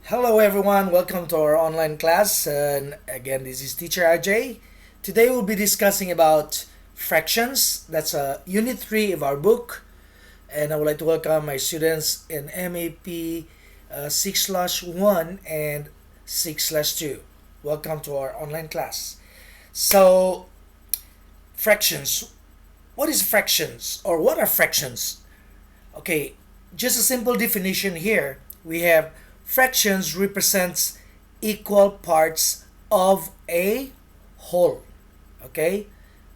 Hello everyone, welcome to our online class. And again, this is Teacher RJ. Today we'll be discussing about fractions. That's Unit 3 of our book. And I would like to welcome my students in MAP 6/1 and 6/2. Welcome to our online class. So, fractions. What is fractions or what are fractions? Okay, just a simple definition here. We have fractions represents equal parts of a whole. Okay,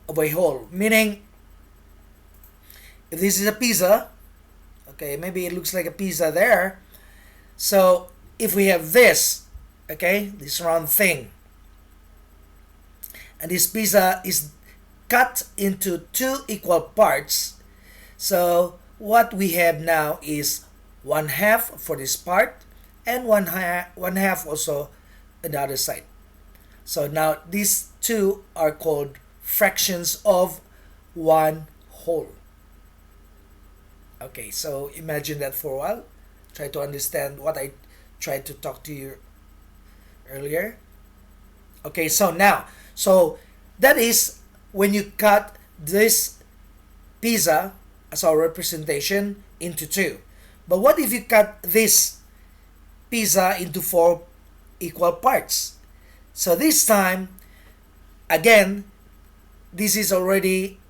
of a whole, meaning if this is a pizza, okay, maybe it looks like a pizza there. So if we have this, okay, this round thing, and this pizza is cut into two equal parts, so what we have now is one half for this part and one half also on the other side. So now these two are called fractions of one whole. Okay, so imagine that for a while. Try to understand what I tried to talk to you earlier. Okay, so now, so that is when you cut this pizza as our representation into two. But what if you cut this pizza into four equal parts? So this time, again, this is already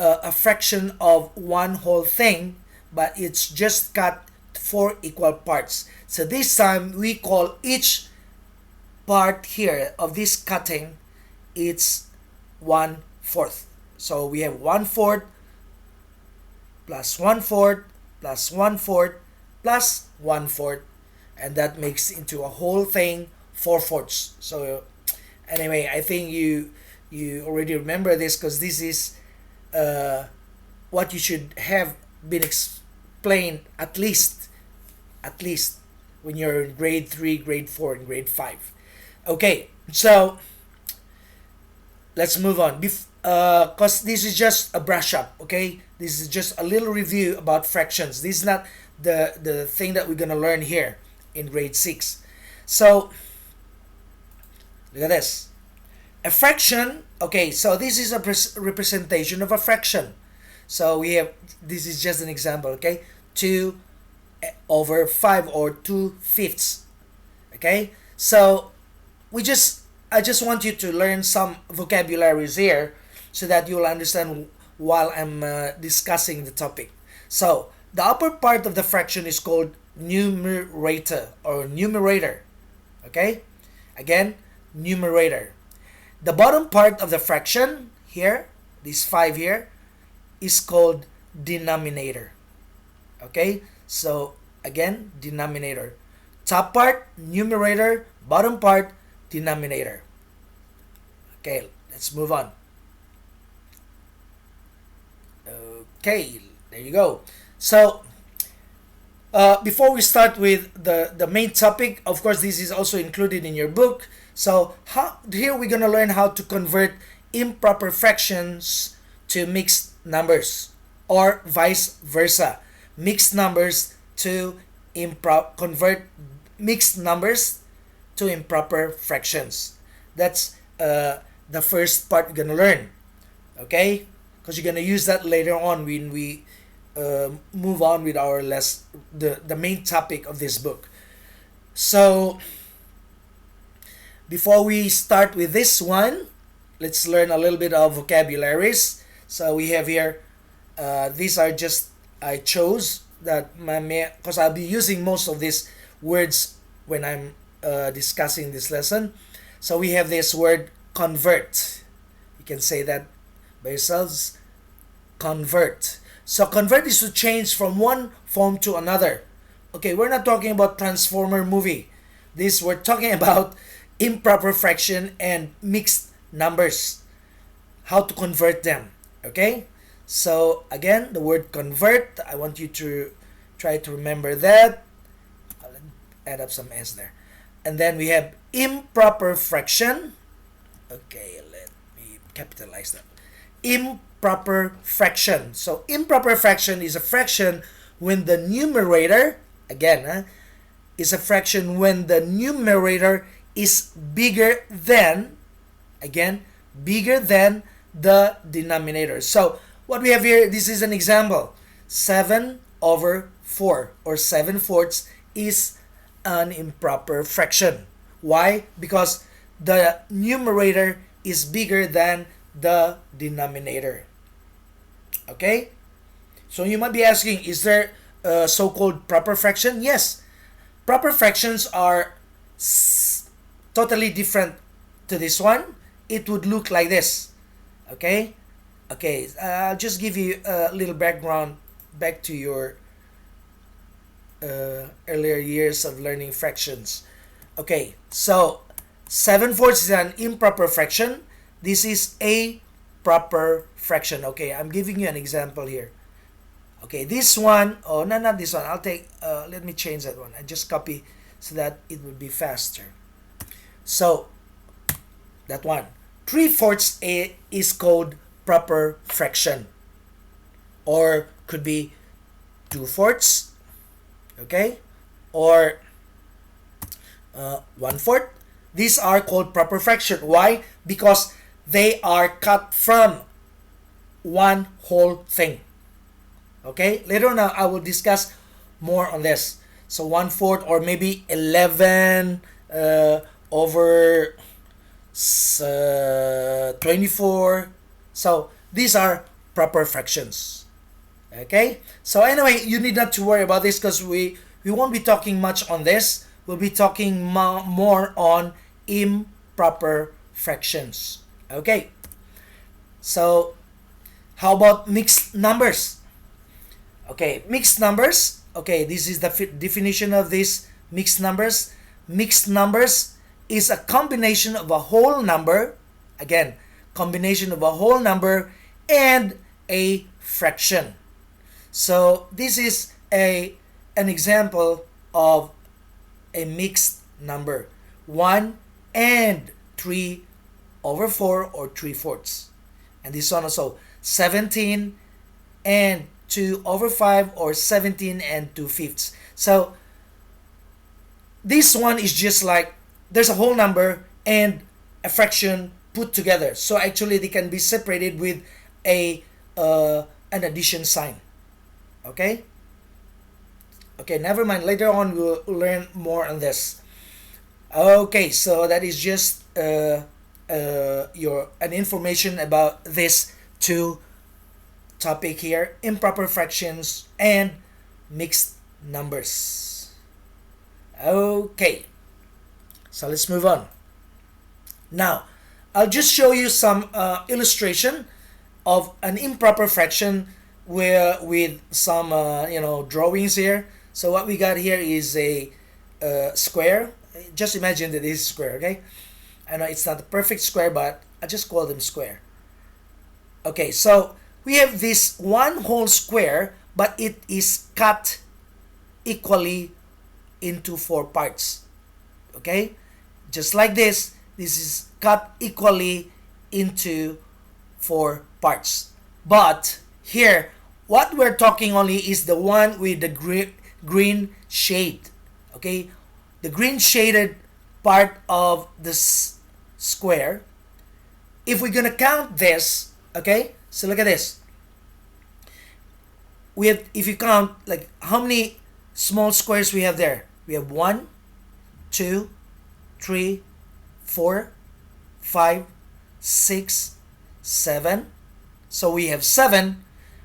a fraction of one whole thing, but it's just cut four equal parts. So this time we call each part here of this cutting, it's 1/4. So we have 1/4 plus 1/4 plus 1/4 plus 1/4, and that makes into a whole thing 4/4. So anyway, I think you already remember this because this is what you should have been explained at least when you're in grade 3, grade 4, and grade 5. Okay, so let's move on. Because this is just a brush up, okay? This is just a little review about fractions. This is not the thing that we're going to learn here in grade 6. So, look at this. A fraction, okay, so this is a representation of a fraction. So we have, this is just an example, okay? 2/5 or 2/5. Okay? So, I just want you to learn some vocabularies here so that you'll understand while I'm discussing the topic. So, the upper part of the fraction is called numerator or numerator. Okay? Again, numerator. The bottom part of the fraction here, this 5 here, is called denominator. Okay? So, again, denominator. Top part, numerator. Bottom part, denominator. Okay, let's move on. Okay, there you go. So, before we start with the main topic, of course, this is also included in your book. So, here we're going to learn how to convert improper fractions to mixed numbers or vice versa. Mixed numbers to convert mixed numbers to improper fractions. That's the first part you're going to learn. Okay? Because you're going to use that later on when we move on with our the main topic of this book. So, before we start with this one, let's learn a little bit of vocabularies. So we have here, these are just, I chose that because I'll be using most of these words when I'm discussing this lesson. So we have this word convert. You can say that by yourselves. Convert. So convert is to change from one form to another. Okay, we're not talking about Transformer movie. We're talking about improper fraction and mixed numbers. How to convert them. Okay? So again, the word convert, I want you to try to remember that. I'll add up some S there. And then we have improper fraction. Okay, let me capitalize that. Improper fraction. So improper fraction is a fraction when the numerator, again, is a fraction when the numerator is bigger than, again, bigger than the denominator. So what we have here, this is an example. 7 over 4 or 7/4 is an improper fraction. Why? Because the numerator is bigger than the denominator. Okay? So you might be asking, is there a so-called proper fraction? Yes. Proper fractions are totally different to this one. It would look like this. Okay? Okay, I'll just give you a little background back to your earlier years of learning fractions. Okay, so 7/4 is an improper fraction. This is a proper fraction. Okay, I'm giving you an example here. Okay, this one, oh no, not this one. I'll take, let me change that one. I just copy so that it would be faster. So, that one. 3/4 is called proper fraction. Or could be 2/4, okay? Or 1/4. These are called proper fraction. Why? Because they are cut from one whole thing. Okay? Later on, I will discuss more on this. So 1/4 or maybe 11 over 24. So these are proper fractions. Okay? So anyway, you need not to worry about this because we won't be talking much on this. We'll be talking more on improper fractions. Okay? So how about mixed numbers? Okay, mixed numbers. Okay, this is the definition of these mixed numbers. Mixed numbers is a combination of a whole number, again, combination of a whole number and a fraction. So this is an example of a mixed number. 1 and 3 over 4 or 3/4. And this one also 17 and 2 over 5 or 17 and 2/5. So this one is just like there's a whole number and a fraction put together. So actually they can be separated with an addition sign. Okay? Okay, never mind. Later on we'll learn more on this. Okay, so that is just an information about this two topic here, improper fractions and mixed numbers. Okay, so let's move on. Now, I'll just show you some illustration of an improper fraction with some drawings here. So what we got here is a square. Just imagine that this is square, okay? I know it's not a perfect square, but I just call them square. Okay, so we have this one whole square, but it is cut equally into 4 parts. Okay? Just like this is cut equally into 4 parts. But here, what we're talking only is the one with the green shade. Okay? The green shaded part of this square. If we're gonna count this, okay? So look at this. We have, if you count, like how many small squares we have there? We have 1, 2, 3, 4, 5, 6, 7. So we have 7.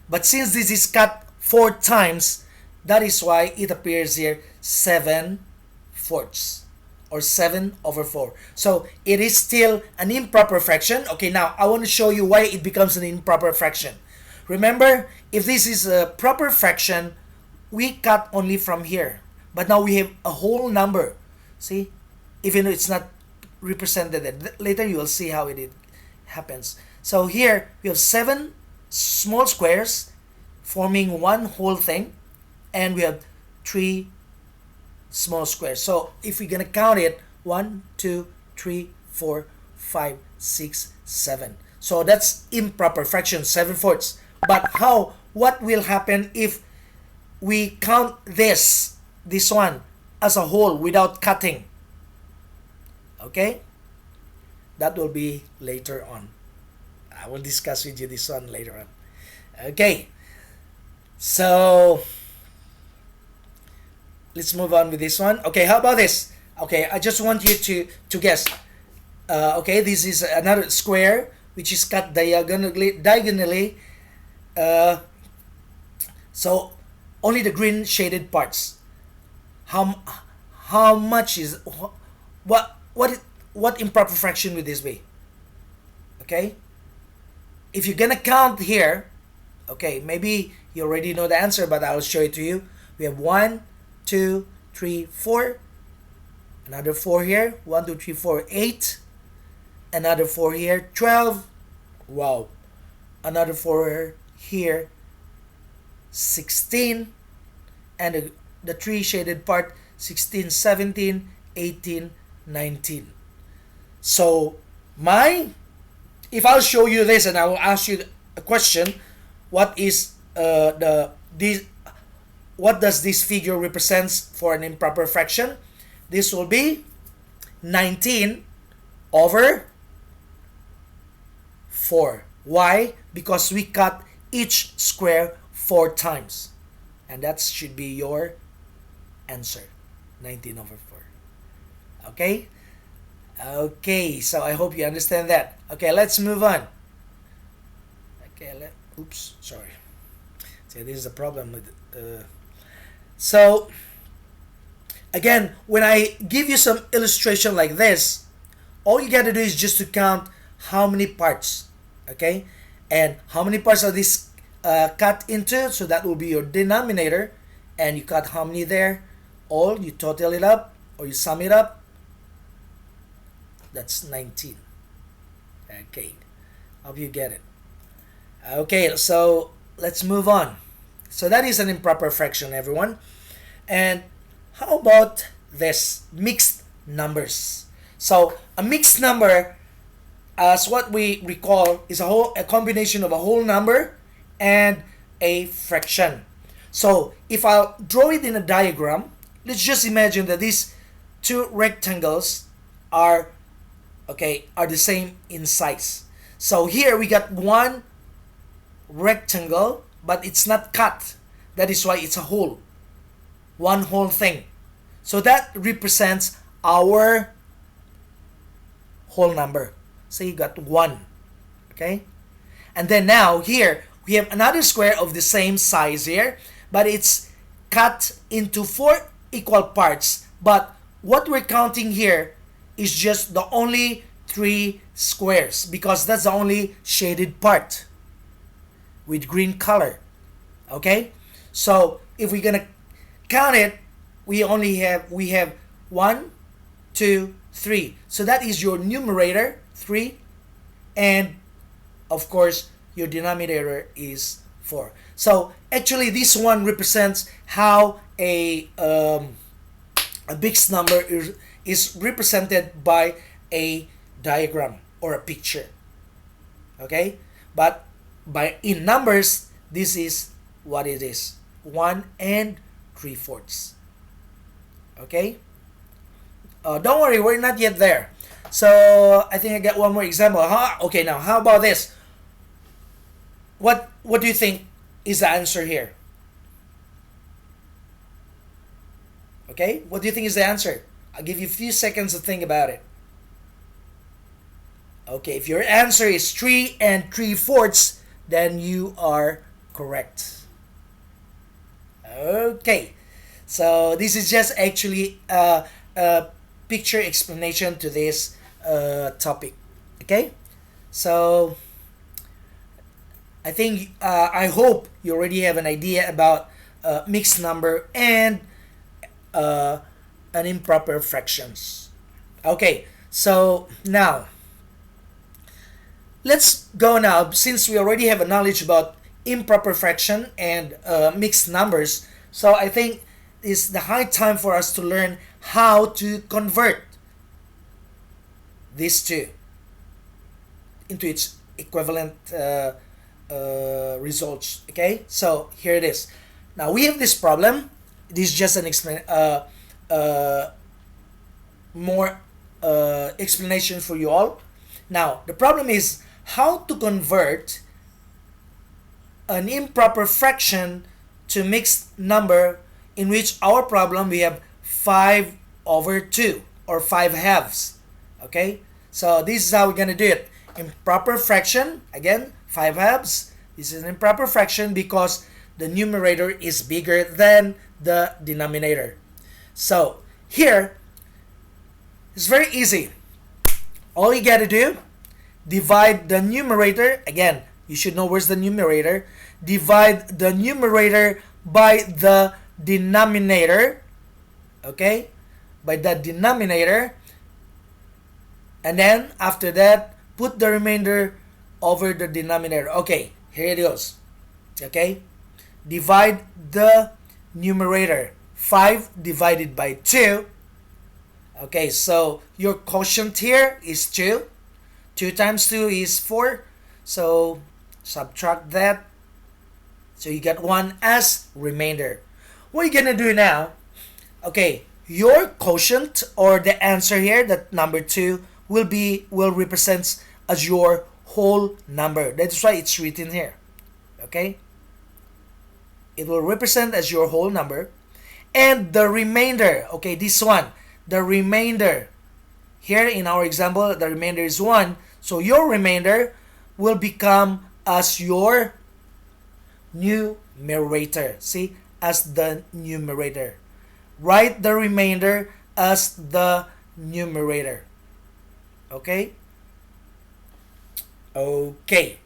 But since this is cut 4 times, that is why it appears here 7/4 or 7 over 4. So it is still an improper fraction. Okay, now I want to show you why it becomes an improper fraction. Remember, if this is a proper fraction, we cut only from here. But now we have a whole number. See? Even though it's not represented there. Later you will see how it happens. So here we have 7 small squares forming one whole thing. And we have 3 small squares. So if we're gonna count it, 1, 2, 3, 4, 5, 6, 7. So that's improper fraction, 7/4. But what will happen if we count this one as a whole without cutting. Okay? That will be later on. I will discuss with you this one later on. Okay. So let's move on with this one. Okay, how about this? Okay, I just want you to guess. Okay, this is another square which is cut diagonally. So only the green shaded parts. How much is what improper fraction would this be? Okay, if you're gonna count here, okay, maybe you already know the answer, but I'll show it to you. We have 1, 2, 3, 4. Another 4 here. 1, 2, 3, 4, 8. Another 4 here. 12. Wow. Another 4 here. 16. And the 3 shaded part. 16, 17, 18, 19. So if I'll show you this and I will ask you a question, what is what does this figure represents for an improper fraction? This will be 19 over 4. Why? Because we cut each square 4 times. And that should be your answer. 19 over 4. Okay? Okay, so I hope you understand that. Okay, let's move on. Okay, oops, sorry. See, this is the problem with so again, when I give you some illustration like this, all you got to do is just to count how many parts, okay, and how many parts are this cut into. So that will be your denominator, and you cut how many there. All you total it up or you sum it up. That's 19. Okay, hope you get it. Okay, so let's move on. So that is an improper fraction, everyone. And how about this mixed numbers? So a mixed number, as what we recall, is a combination of a whole number and a fraction. So if I'll draw it in a diagram, let's just imagine that these two rectangles are the same in size. So here we got one rectangle, but it's not cut. That is why it's a whole. One whole thing. So that represents our whole number. So you got 1. Okay? And then now here we have another square of the same size here, but it's cut into 4 equal parts. But what we're counting here is just the only 3 squares, because that's the only shaded part with green color. Okay? So if we're gonna count it, we have 1, 2, 3. So that is your numerator, 3, and of course your denominator is 4. So actually this one represents how a mixed number is represented by a diagram or a picture. Okay? But in numbers, this is what it is. 1 3/4. Okay? Don't worry, we're not yet there. So I think I got one more example. Okay, now how about this? What do you think is the answer here? Okay, what do you think is the answer? I'll give you a few seconds to think about it. Okay, if your answer is 3 3/4, then you are correct. Okay, so this is just actually a picture explanation to this topic. Okay, so I think I hope you already have an idea about mixed number and an improper fractions. Okay, so now let's go now, since we already have a knowledge about improper fraction and mixed numbers. So I think it's the high time for us to learn how to convert these two into its equivalent results. Okay, so here it is. Now we have this problem. This is just an uh, more explanation for you all. Now, the problem is how to convert an improper fraction to mixed number, in which our problem we have 5 over 2 or 5 halves. Okay, so this is how we're gonna do it. Improper fraction, again, 5 halves. This is an improper fraction because the numerator is bigger than the denominator. So here it's very easy. All you gotta do, divide the numerator. Again, you should know where's the numerator. Divide the numerator by the denominator. Okay, by the denominator. And then after that, put the remainder over the denominator. Okay, here it goes. Okay, divide the numerator. 5 divided by 2. Okay, so your quotient here is 2. 2 times 2 is 4. So subtract that. So you get 1 as remainder. What are you going to do now? Okay, your quotient or the answer here, that number 2, will represent as your whole number. That's why it's written here. Okay? It will represent as your whole number. And the remainder, okay, this one, the remainder, here in our example, the remainder is 1. So your remainder will become as your numerator. See, as the numerator. Write the remainder as the numerator. Okay? Okay.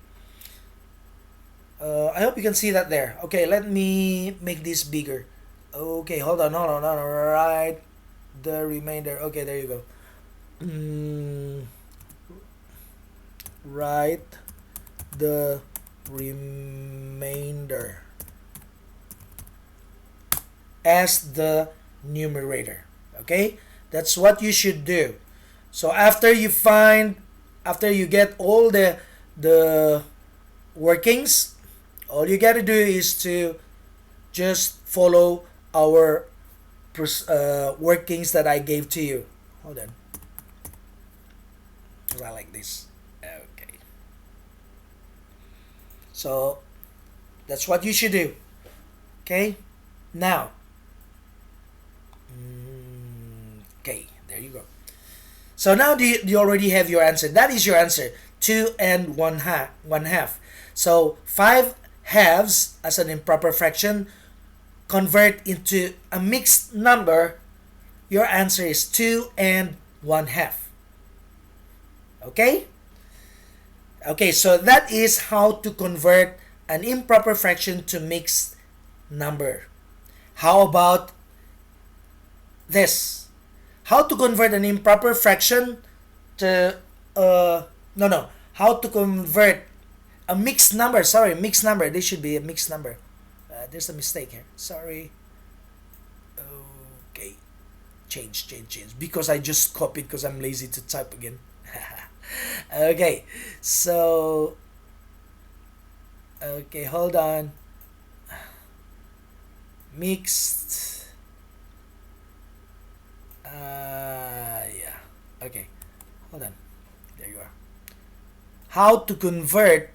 I hope you can see that there. Okay, let me make this bigger. Okay, hold on. Write the remainder. Okay, there you go. Write the remainder as the numerator. Okay, that's what you should do. So after you get all the workings, all you gotta do is to just follow our workings that I gave to you. Hold on. I like this. Okay. So that's what you should do. Okay. Now. Okay. There you go. So now you already have your answer. That is your answer. 2 and 1 half. So 5 halves as an improper fraction convert into a mixed number. Your answer is 2 and 1 half. Okay? Okay, so that is how to convert an improper fraction to mixed number. How about this? How to convert an improper fraction to how to convert a mixed number. Sorry, mixed number. This should be a mixed number. There's a mistake here. Sorry. Okay. Change. Because I just copied because I'm lazy to type again. Okay. So. Okay, hold on. Mixed. Yeah. Okay. Hold on. There you are. How to convert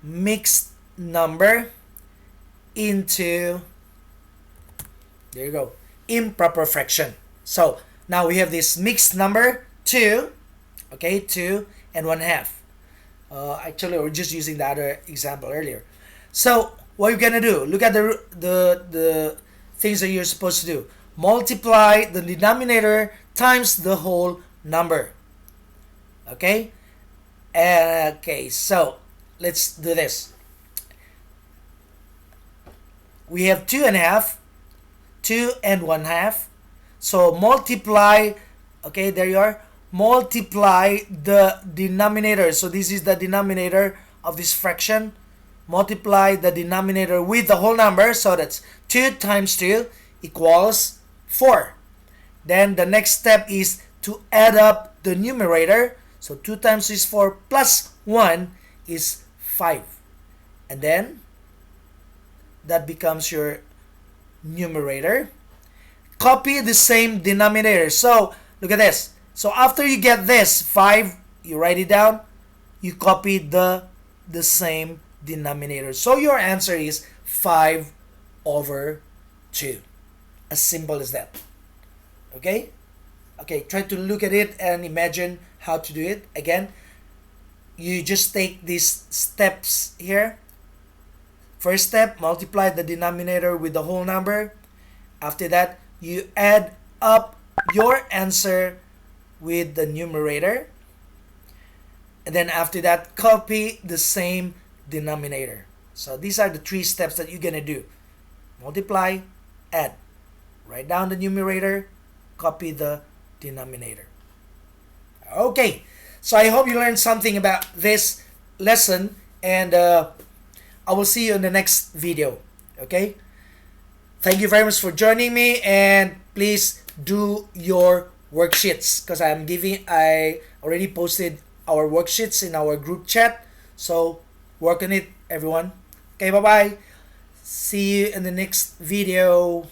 mixed number into, there you go, improper fraction. So now we have this mixed number 2, okay, 2 and 1 half. Actually, we're just using the other example earlier. So what you're gonna do? Look at the things that you're supposed to do. Multiply the denominator times the whole number. Okay. Okay. So let's do this. We have 2 and a half, 2 and 1 half. So multiply. Okay, there you are. Multiply the denominator. So this is the denominator of this fraction. Multiply the denominator with the whole number. So that's 2 times 2 equals 4. Then the next step is to add up the numerator. So 2 times 2 is 4 plus 1 is 5. And then that becomes your numerator. Copy the same denominator. So look at this. So after you get this 5, you write it down, you copy the same denominator. So your answer is 5 over 2. As simple as that. Okay? Okay, try to look at it and imagine how to do it. Again, you just take these steps here. First step, multiply the denominator with the whole number. After that, you add up your answer with the numerator. And then after that, copy the same denominator. So these are the 3 steps that you're gonna do. Multiply, add. Write down the numerator, copy the denominator. Okay, so I hope you learned something about this lesson, and I will see you in the next video. Okay, thank you very much for joining me, and please do your worksheets, because I already posted our worksheets in our group chat, so work on it, everyone. Okay, bye bye, see you in the next video.